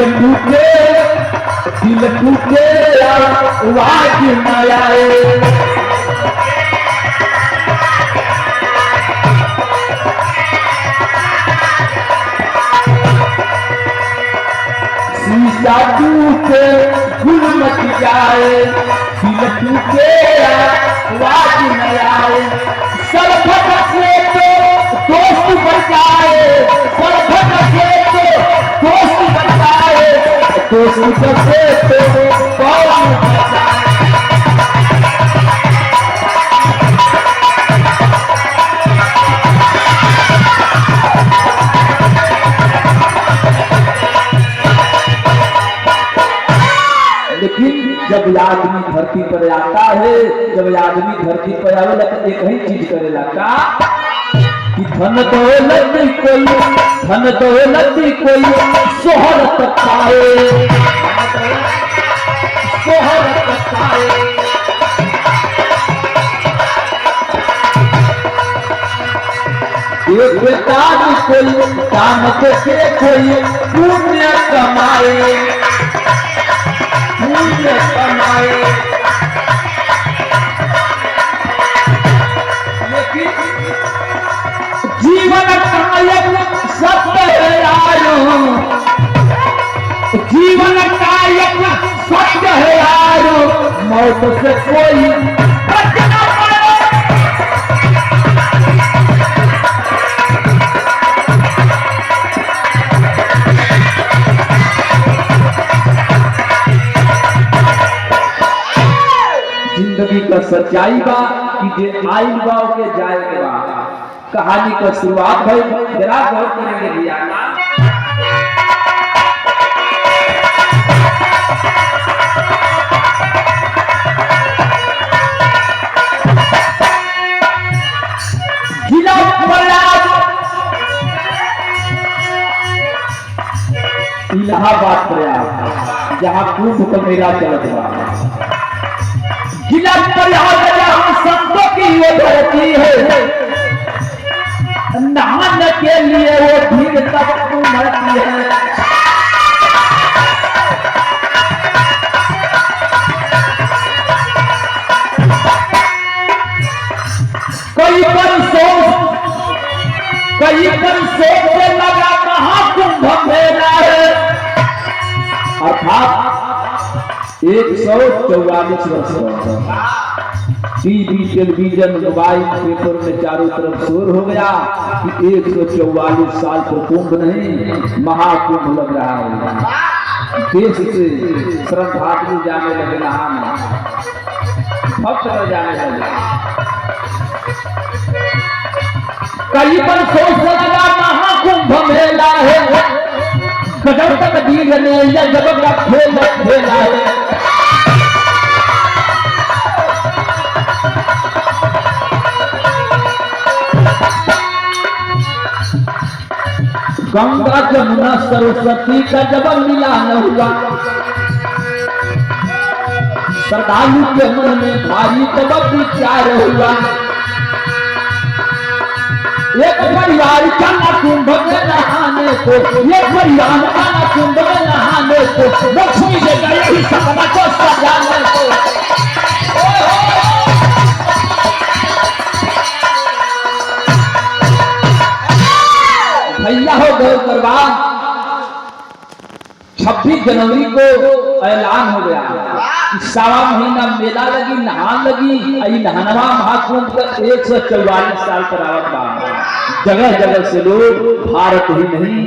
दिल टूटे आवाज न आए। शीशा टूटे गुल मच जाए, दिल टूटे आवाज न आए। सरफत से तो दोस्त बन जाए, सरफत से तो दोस्त बन जाए, दोस्त से तो कौन बन जाए। लेकिन जब आदमी धरती पर आता है, जब आदमी धरती पर आवेला तो एक ही चीज करेला का कि धन दौलत कोई, धन दौलत कोई शोहरत पाए, शोहरत पाए। एक काम कोई काम के कोई पुण्य कमाए, पुण्य कमाए। जीवन कायक सत्य है यारो, जीवन कायक सत्य है यारो, मौत से कोई बच न पाए। जिंदगी का सच्चाई बा कि जे आइल बा ओके जाए बा। कहानी का शुरुआत भाई जरा गौर करेंगे भैया। जिला प्रयाग इलाहाबाद प्रयाग जहाँ कुंभ का मेला चलत बा। जिला प्रयाग जहाँ संतों की वो धरती है, नहाने के लिए वो भीड़ तब उमड़ती है। कई बरसों से लगा महाकुंभ मेला है, अर्थात 144 वर्ष। टीवी, टेलीविजन, मोबाइल, पेपर में चारों तरफ शोर हो गया कि 144 साल पर कुंभ नहीं महाकुंभ लग रहा है। देश से श्रद्धालु जाने लगे, नहाने भक्त जाने लगे। कई बरसों से लगा महाकुंभ मेला है, गजब तक दीन ने जब का खेला है। गंगा जमुना सरस्वती का जब मिलान हुआ, श्रद्धालु के मन में भारी जब विचार हुआ। एक परिवार जाना कुंभ में नहाने को, एक परिवार जाना कुंभ में नहाने को, लक्ष्मी से गई सपना को सजाने को। भैया हो गए दरबार 26 जनवरी को ऐलान हो गया कि सावा महीना मेला लगी, नहान लगी। नहनवा महाकुंभ का 144 साल पर आवत बा। जगह जगह से लोग भारत ही नहीं